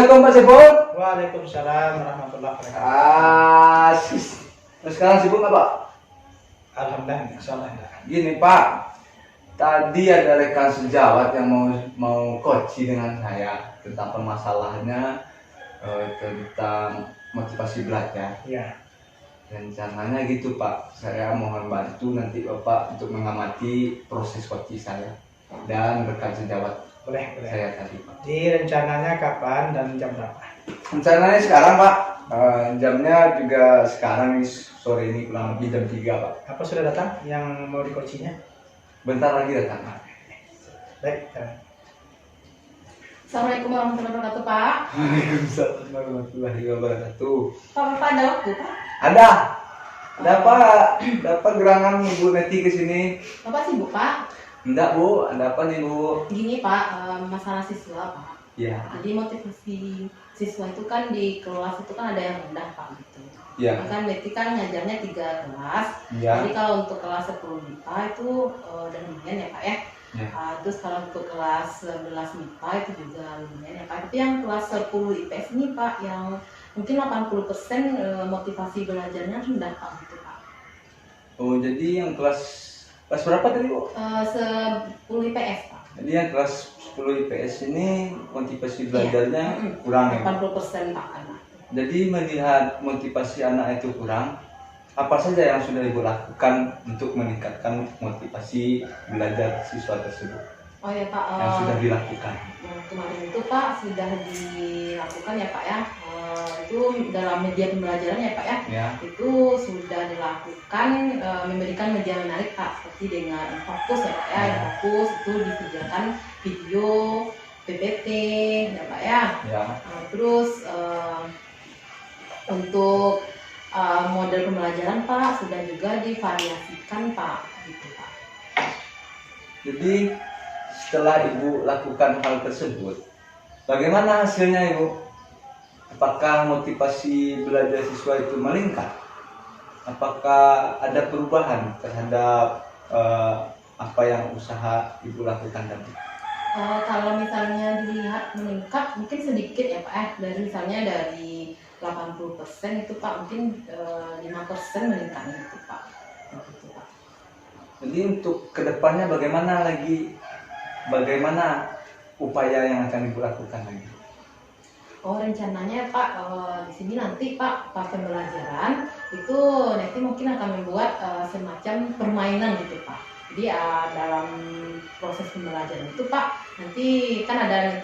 Assalamualaikum Pak Sipul. Waalaikumsalam warahmatullahi wabarakatuh. Terus sekarang sibuk nggak Pak? Alhamdulillah, insyaallah. Gini Pak, tadi ada rekan sejawat yang mau coaching dengan saya tentang permasalahannya tentang motivasi belajar. Iya. Rencananya gitu Pak, saya mohon bantu nanti Bapak untuk mengamati proses coaching saya dan rekan sejawat Boleh. saya tadi Pak. Di rencananya kapan dan jam berapa? Rencananya sekarang Pak, jamnya juga sekarang nih, sore ini kurang lebih jam 3 Pak. Apa sudah datang yang mau di-coachingnya? Bentar lagi datang Pak. Baik. Assalamualaikum warahmatullahi wabarakatuh, Pak. Waalaikumsalam warahmatullahi wabarakatuh. Pak ada waktu, Pak? Ada apa gerangan Ibu Neti ke sini? Bapak sibuk, Pak? Enggak Bu, ada apa nih Bu? Gini, Pak, masalah siswa, Pak. Ya, Jadi motivasi siswa itu kan di kelas itu kan ada yang rendah, Pak, gitu. ya, Kan Neti kan ngajarnya 3 kelas. ya, Jadi kalau untuk kelas 10 MIPA itu udah lumayan ya, Pak ya. ya. Terus kalau untuk kelas 11 MIPA itu juga lumayan ya, Pak. Tapi yang kelas 10 IPS ini, Pak, yang mungkin 80% motivasi belajarnya rendah, Pak, gitu, Pak. Oh, jadi yang kelas berapa tadi Bu? 10 IPS, Pak. Jadi yang kelas 10 IPS ini motivasi belajarnya kurang ya? 80% Pak, anak. Jadi melihat motivasi anak itu kurang, apa saja yang sudah Ibu lakukan untuk meningkatkan motivasi belajar siswa tersebut? Oh ya Pak, Yang sudah dilakukan? kemarin itu Pak sudah dilakukan ya Pak ya. Itu dalam media pembelajaran ya Pak ya. Ya, Itu sudah dilakukan memberikan media menarik Pak, seperti dengan fokus ya Pak ya. Yang fokus itu disediakan video, PPT ya Pak ya. ya. Terus untuk model pembelajaran Pak sudah juga divariasikan Pak, gitu Pak. Jadi setelah Ibu lakukan hal tersebut, bagaimana hasilnya Ibu? Apakah motivasi belajar siswa itu meningkat? Apakah ada perubahan terhadap apa yang usaha Ibu lakukan tadi? Kalau misalnya dilihat meningkat mungkin sedikit ya Pak dari 80% itu Pak mungkin 5% meningkatnya itu Pak. Gitu, Pak. Jadi untuk kedepannya bagaimana upaya yang akan Ibu lakukan lagi? Rencananya Pak di sini nanti Pak pas pembelajaran itu nanti mungkin akan membuat semacam permainan gitu Pak. Jadi dalam proses pembelajaran itu Pak nanti kan ada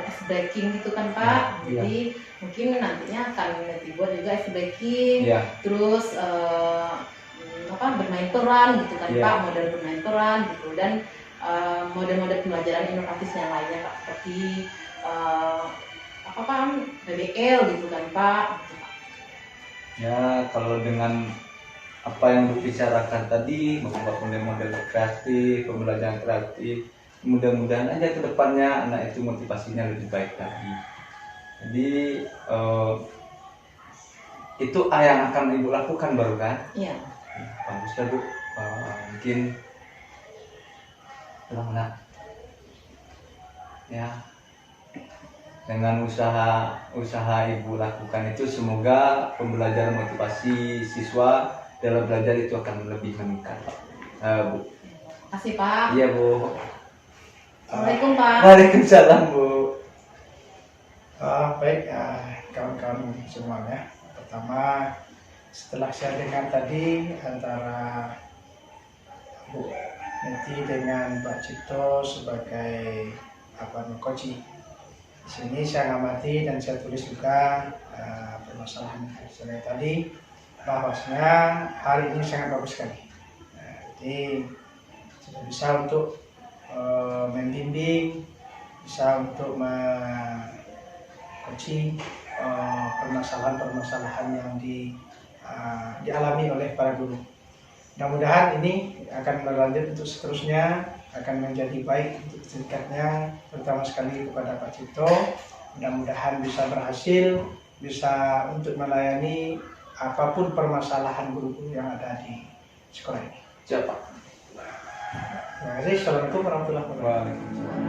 ice breaking gitu kan Pak. Ya, Jadi mungkin nantinya akan dibuat juga ice breaking. Ya, Terus bermain peran gitu kan Ya. Pak, model bermain peran gitu dan model-model pembelajaran inovatif yang lainnya Pak seperti PBL gitu kan Pak. Gitu, Pak. ya kalau dengan apa yang dibicarakan tadi, membuat model-model kreatif, pembelajaran kreatif, mudah-mudahan aja ke depannya anak itu motivasinya lebih baik lagi. Jadi itu yang akan Ibu lakukan baru kan? Iya. Bagus lah Bu. Mungkin nak ya dengan usaha Ibu lakukan itu semoga pembelajaran motivasi siswa dalam belajar itu akan lebih meningkat Bu. Kasih Pak. Iya Bu. Assalamualaikum Pak. Waalaikumsalam Bu. Baik, kawan-kawan semuanya. Pertama, setelah saya dengar tadi antara Bu Neti dengan Pak Cipto sebagai coaching. Di sini saya ngamati dan saya tulis juga permasalahan saya tadi, bahwasanya hari ini sangat bagus sekali. Jadi sudah bisa untuk membimbing, bisa untuk coaching permasalahan-permasalahan yang dialami oleh para guru. Mudah-mudahan ini akan berlanjut untuk seterusnya, akan menjadi baik untuk tingkatnya, terutama sekali kepada Pak Cipto. Mudah-mudahan bisa berhasil, bisa untuk melayani apapun permasalahan guru-guru yang ada di sekolah ini. Siapa? Terima kasih. Assalamualaikum warahmatullahi wabarakatuh. Waalaikumsalam.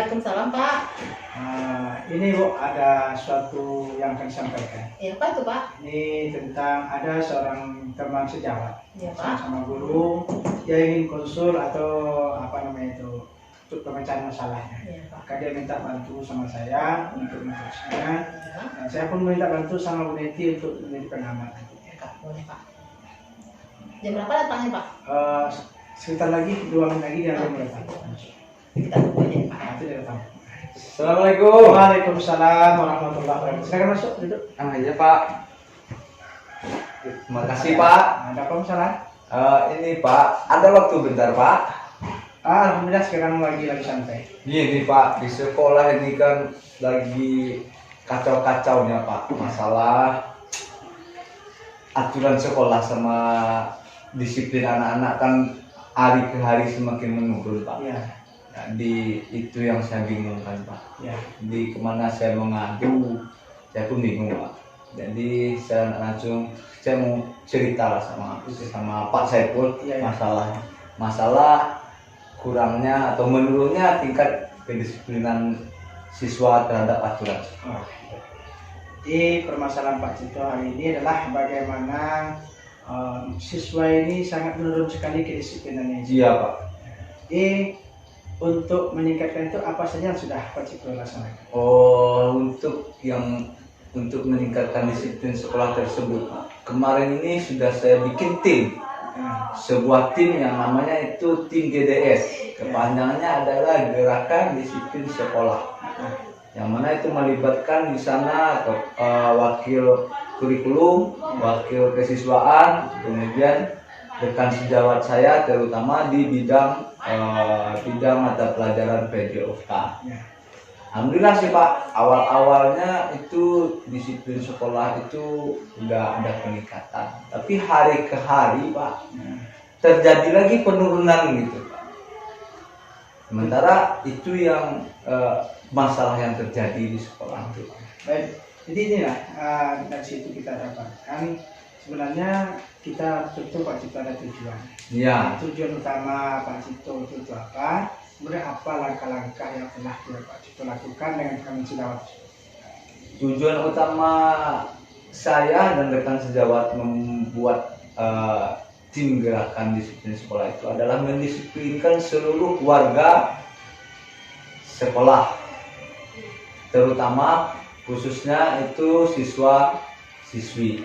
Waalaikumsalam Pak. Ini Bu, ada suatu yang akan disampaikan. Ya apa itu Pak? Ini tentang ada seorang teman sejawat Ya Pak. sama guru, dia ingin konsul atau apa namanya itu untuk pemecahan masalahnya. Ya Pak. Maka dia minta bantu sama saya untuk menulisnya. Ya. Dan saya pun minta bantu sama Bu Neti untuk menjadi pengamat. Ya Pak, boleh Pak. Jam berapa datangnya Pak? Sekitar lagi 2 menit lagi dia akan datang. Kita tunggu aja Pak. Nanti dia datang. Assalamualaikum. Waalaikumsalam warahmatullahi wabarakatuh. Silakan masuk duduk. Iya Pak. Terima kasih Pak. Ada apa masalah? Ini Pak, ada waktu bentar Pak. Alhamdulillah sekarang lagi santai. Gini Pak, di sekolah ini kan lagi kacau-kacaunya Pak, masalah aturan sekolah sama disiplin anak-anak kan hari ke hari semakin menurun Pak. Iya. Jadi itu yang saya bingungkan Pak. Iya. Di kemana saya mengadu, saya pun bingung Pak. Jadi saya mau cerita lah sama Pak Saiful Iya, iya. masalah kurangnya atau menurunnya tingkat kedisiplinan siswa terhadap aturan. Jadi permasalahan Pak Cito hari ini adalah bagaimana siswa ini sangat menurun sekali kedisiplinannya. Iya Pak. Jadi untuk meningkatkan itu apa saja yang sudah Pak Cito laksanakan? Untuk meningkatkan disiplin sekolah tersebut, Pak. Kemarin ini sudah saya bikin tim. Sebuah tim yang namanya itu tim GDS. Kepanjangannya adalah Gerakan Disiplin Sekolah. Yang mana itu melibatkan di sana wakil kurikulum, wakil kesiswaan, kemudian rekan sejawat saya terutama di bidang mata pelajaran PJOK. Alhamdulillah sih Pak, awal-awalnya itu disiplin sekolah itu udah ada peningkatan. Tapi hari ke hari Pak, terjadi lagi penurunan gitu Pak. Sementara itu yang masalah yang terjadi di sekolah itu. Baik, jadi inilah dari situ kita dapatkan sebenarnya kita tentu Pak Cito ada tujuan. Iya. Tujuan utama Pak Cito itu apa? Kemudian apa langkah-langkah yang telah Pak Cito lakukan dengan rekan sejawat? Tujuan utama saya dan rekan sejawat membuat tim gerakan disiplin sekolah itu adalah mendisiplinkan seluruh warga sekolah, terutama khususnya itu siswa-siswi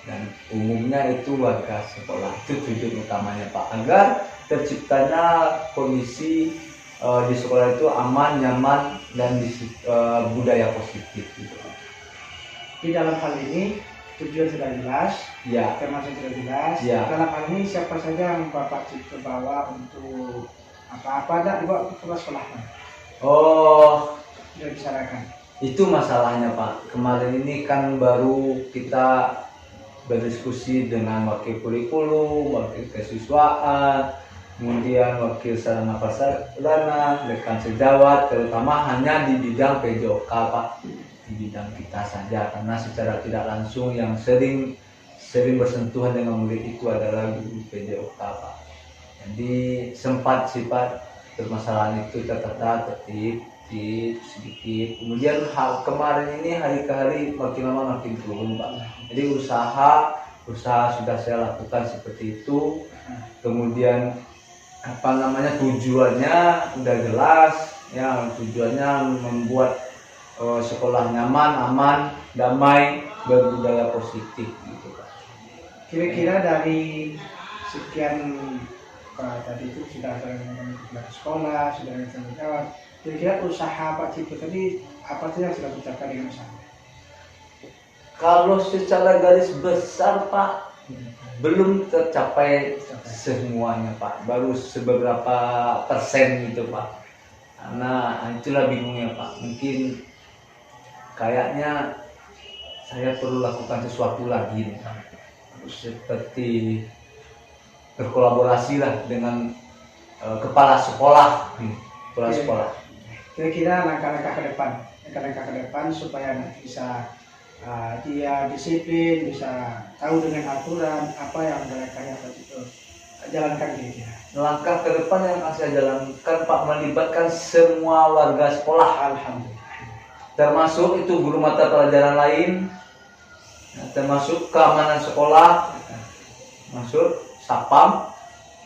dan umumnya itu warga sekolah. Itu tujuan utamanya Pak, agar terciptanya kondisi di sekolah itu aman, nyaman, dan budaya positif gitu. Di dalam hal ini tujuan sudah jelas, Ya, termasuk sudah jelas. Ya. Dalam hal ini siapa saja yang Bapak Cito bawa untuk apa ada dibawa ke sekolah? oh Sudah dibicarakan. itu masalahnya Pak. Kemarin ini kan baru kita berdiskusi dengan wakil kurikulum, wakil kesiswaan, kemudian wakil sarana prasarana, rekan sejawat, terutama hanya di bidang PJOK Pak, di bidang kita saja, karena secara tidak langsung yang sering bersentuhan dengan murid itu adalah guru PJOK Pak. Jadi sempat sifat permasalahan itu tertib sedikit. Kemudian kemarin ini hari ke hari makin lama makin turun Pak. Jadi usaha sudah saya lakukan seperti itu. Kemudian tujuannya udah jelas ya, tujuannya membuat sekolah nyaman, aman, damai, berbudaya positif gitu Pak. Kira-kira dari sekian tadi itu sudah ada yang sekolah, sudah ada yang jawab. Kira-kira usaha Pak Cito tadi apa sih yang sudah dicapai dengan usaha? Kalau secara garis besar Pak, belum tercapai semuanya Pak, baru seberapa persen gitu Pak. Karena itulah bingungnya Pak, mungkin kayaknya saya perlu lakukan sesuatu lagi nih, seperti berkolaborasi lah dengan kepala sekolah. Kira-kira langkah-langkah ke depan supaya bisa dia disiplin, bisa tahu dengan aturan apa yang mereka jalankan kira-kira. langkah ke depan yang akan saya jalankan Pak melibatkan semua warga sekolah, Alhamdulillah. termasuk itu guru mata pelajaran lain, termasuk keamanan sekolah, masuk satpam,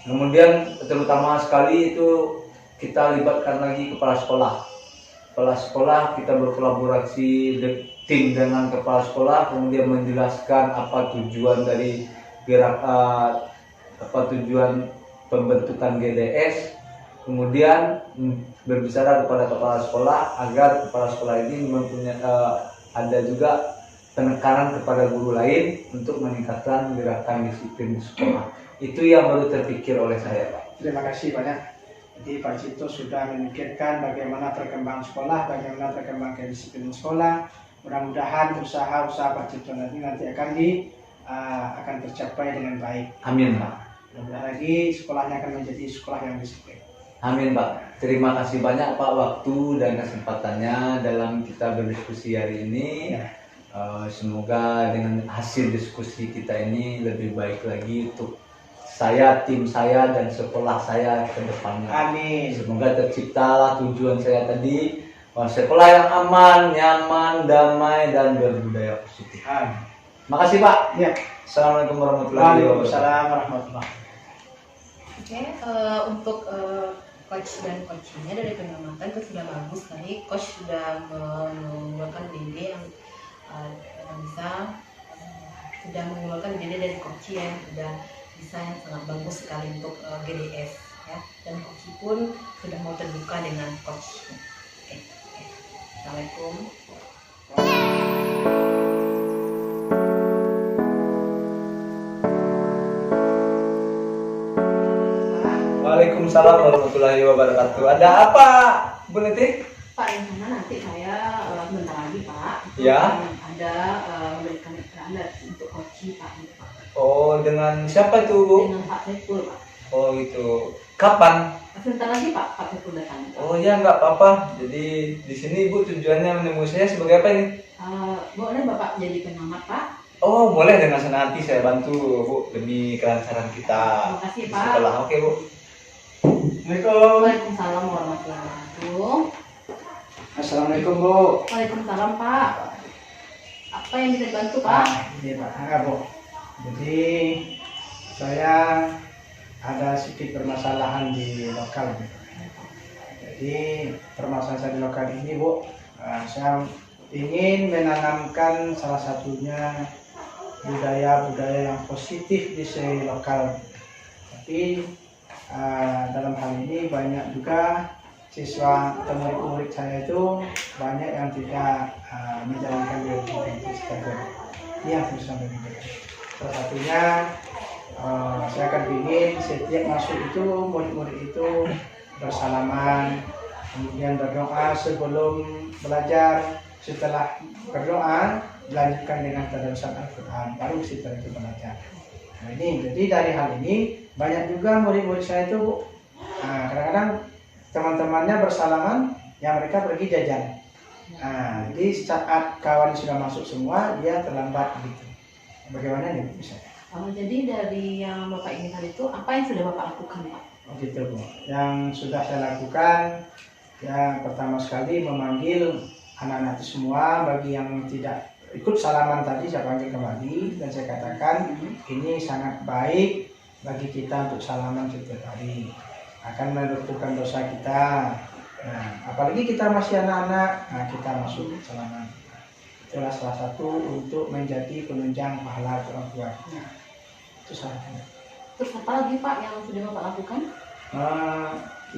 kemudian terutama sekali itu kita libatkan lagi kepala sekolah. Kepala sekolah kita berkolaborasi tim dengan kepala sekolah, kemudian menjelaskan apa tujuan dari apa tujuan pembentukan GDS, kemudian berbicara kepada kepala sekolah agar kepala sekolah ini mempunyai ada juga penekanan kepada guru lain untuk meningkatkan gerakan disiplin di sekolah. Itu yang baru terpikir oleh saya, Pak. Terima kasih banyak. Jadi Pak Cito sudah memikirkan bagaimana perkembangan sekolah, bagaimana perkembangan disiplin sekolah. Mudah-mudahan usaha-usaha Pak Cito nanti akan tercapai dengan baik. Amin, Pak. Mudah-mudahan lagi sekolahnya akan menjadi sekolah yang disiplin. Amin, Pak. Terima kasih banyak Pak waktu dan kesempatannya dalam kita berdiskusi hari ini. Ya. Semoga dengan hasil diskusi kita ini lebih baik lagi untuk saya, tim saya, dan sekolah saya ke depannya. Amin. Semoga terciptalah tujuan saya tadi, sekolah yang aman, nyaman, damai, dan berbudaya positif. Amin. Makasih Pak. Ya. Assalamualaikum warahmatullahi wabarakatuh. Waalaikumsalam warahmatullahi. Oke, untuk coach dan coachingnya dari pengamatan itu sudah bagus sekali. Coach sudah mengeluarkan ide yang bisa sudah mengeluarkan ide dari coach yang sudah bisa yang sangat bagus sekali untuk GDS ya, dan coach pun sudah mau terbuka dengan coach. Oke. Assalamualaikum. Waalaikumsalam warahmatullahi wabarakatuh. Ada apa, Bu Niti? Pak, rencana nanti saya bentar lagi Pak, itu Ya. ada memberikan keterangan untuk coaching Pak. Oh, dengan siapa itu, Bu? Dengan Pak Saiful Pak. Oh, itu. Kapan? Sebentar lagi Pak Saiful datang. Oh ya, nggak apa-apa. Jadi di sini Ibu tujuannya menemui saya sebagai apa ini? Boleh Bapak jadi pengamat Pak? Oh, boleh, dengan senang hati saya bantu Bu demi kelancaran kita Terima kasih, di Pak. sekolah. Oke Bu. Assalamualaikum. Waalaikumsalam warahmatullahi wabarakatuh. Assalamualaikum Bu. Waalaikumsalam Pak. Apa yang bisa dibantu Pak? Ini Pak. Bu. Jadi saya ada sedikit permasalahan di lokal. Jadi permasalahan saya di lokal ini Bu, saya ingin menanamkan salah satunya budaya-budaya yang positif di lokal. Tapi dalam hal ini banyak juga siswa atau murid-murid saya itu banyak yang tidak menjalankan budaya tersebut. Ini yang harus saya berikan. Salah satunya saya akan ingin setiap masuk itu murid-murid itu bersalaman, kemudian berdoa sebelum belajar, setelah berdoa dilanjutkan dengan tadarusan Al-Quran, baru setelah itu belajar. Nah ini, jadi dari hal ini banyak juga murid-murid saya itu kadang-kadang teman-temannya bersalaman, yang mereka pergi jajan. Jadi saat kawan sudah masuk semua, dia terlambat gitu. Bagaimana nih bisa? Jadi dari yang Bapak inginkan itu apa yang sudah Bapak lakukan Pak? Gitu Bu. Yang sudah saya lakukan, ya pertama sekali memanggil anak-anak itu semua. Bagi yang tidak ikut salaman tadi saya panggil kembali dan saya katakan ini sangat baik bagi kita untuk salaman setiap hari, akan meluputkan dosa kita. Nah, apalagi kita masih anak-anak, kita masuk salaman. Itulah salah satu untuk menjadi penunjang pahala orang tua kita. Itu salah satu. Terus apa lagi Pak yang sudah Bapak lakukan?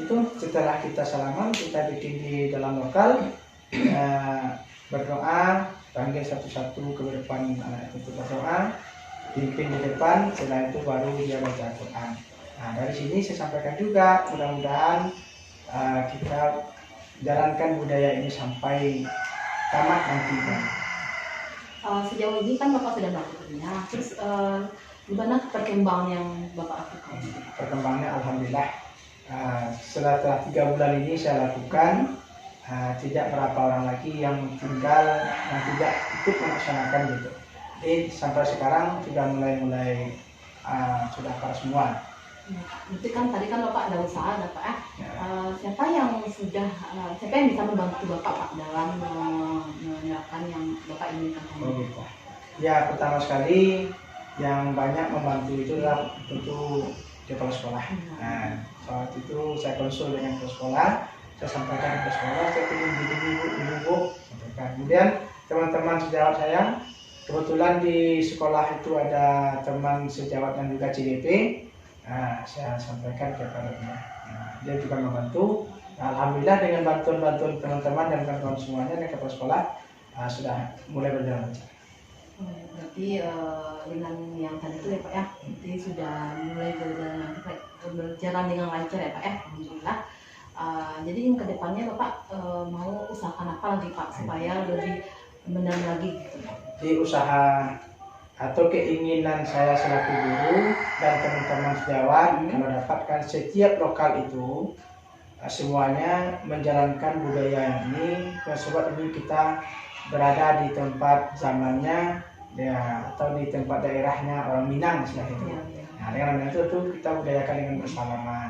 Itu setelah kita salaman, kita bikin di dalam lokal, berdoa, panggil satu-satu ke depan anak itu berdoa, pimpin di depan, setelah itu baru dia baca Al-Quran. Nah dari sini saya sampaikan juga, mudah-mudahan kita jalankan budaya ini sampai tamat nantinya. Sejauh ini kan Bapak sudah melakukannya, terus gimana perkembangan yang Bapak lakukan? Perkembangannya Alhamdulillah, setelah 3 bulan ini saya lakukan, tidak berapa orang lagi yang tinggal yang tidak ikut melaksanakan gitu. Jadi sampai sekarang sudah mulai sudah para semua. Ya, Pak. Berarti kan tadi kan Bapak ada usaha, ada Pak ya. Ya. Siapa yang siapa yang bisa membantu Bapak Pak dalam menerapkan yang Bapak inginkan Oh tadi? gitu. Ya pertama sekali yang banyak membantu itu adalah tentu kepala sekolah. Nah, saat itu saya konsul dengan kepala sekolah, saya sampaikan ke sekolah, saya ingin begini bu, sampaikan. Kemudian teman-teman sejawat saya, kebetulan di sekolah itu ada teman sejawat dan juga CDP, nah, saya sampaikan kepada dia. Nah, dia juga membantu. Nah, alhamdulillah dengan bantuan-bantuan teman-teman dan kawan-kawan semuanya dan kepala sekolah sudah mulai berjalan lancar. Berarti dengan yang tadi itu ya Pak ya, berarti sudah mulai berjalan dengan lancar ya Pak ya, alhamdulillah. Jadi ke depannya Bapak mau usahakan apa lagi Pak supaya lebih mendalam lagi gitu Pak? Di usaha atau keinginan saya selaku guru dan teman-teman sejawat kalau dapatkan setiap lokal itu semuanya menjalankan budaya ini, sebab ini kita berada di tempat zamannya ya, atau di tempat daerahnya orang Minang istilahnya itu. Ya. Nah, dengan itu tuh kita budayakan dengan bersalaman,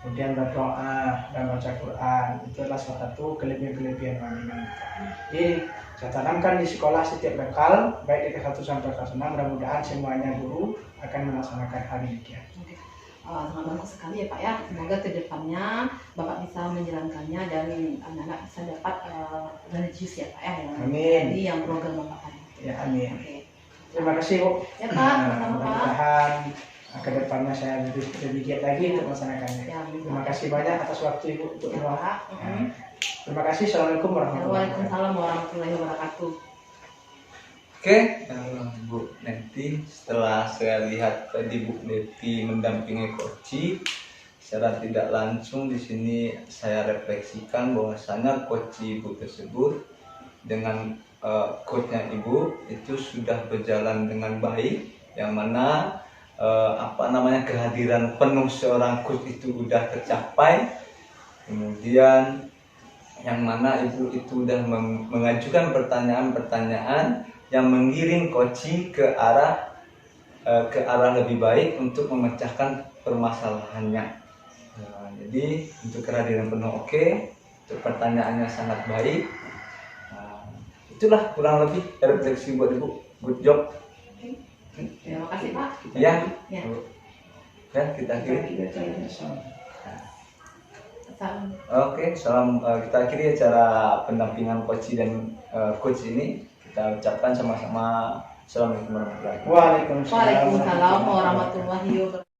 kemudian berdoa dan baca Quran. Itu adalah salah satu kelebihan-kelebihan orang Minang. Jadi saya tanamkan di sekolah setiap lokal, baik dari 1 sampai kelas 6, mudah-mudahan semuanya guru akan melaksanakan hal demikian. Oke. Sangat bagus sekali ya Pak ya. Semoga kedepannya Bapak bisa menjalankannya dan anak-anak bisa dapat religius ya Pak ya. Amin. Jadi yang program Bapak tadi. Ya, amin. Oke. Terima kasih Bu. Ya Pak, sama-sama Pak. Mudah-mudahan ke depannya saya lebih giat lagi untuk melaksanakannya. Ya, Terima kasih banyak atas waktu Ibu untuk Ya doa. Pak. Terima kasih. Assalamualaikum warahmatullahi wabarakatuh. Waalaikumsalam warahmatullahi wabarakatuh. Oke, Bu Neti, setelah saya lihat tadi Bu Neti mendampingi Koci, secara tidak langsung di sini saya refleksikan bahwasanya Koci Ibu tersebut dengan coachnya Ibu itu sudah berjalan dengan baik, yang mana kehadiran penuh seorang coach itu sudah tercapai. Kemudian yang mana Ibu itu sudah mengajukan pertanyaan-pertanyaan yang menggiring Koci ke arah lebih baik untuk memecahkan permasalahannya. Nah, jadi untuk kehadiran penuh oke, untuk pertanyaannya sangat baik. Nah, itulah kurang lebih refleksi buat Ibu. Good job. Terima kasih Pak. Ya. Ya. Dan kita akhiri. Salam. Oke, salam kita akhiri acara pendampingan Koci dan coach ini. Kita ucapkan sama-sama Assalamualaikum warahmatullahi wabarakatuh. Waalaikumsalam. Waalaikumsalam warahmatullahi wabarakatuh.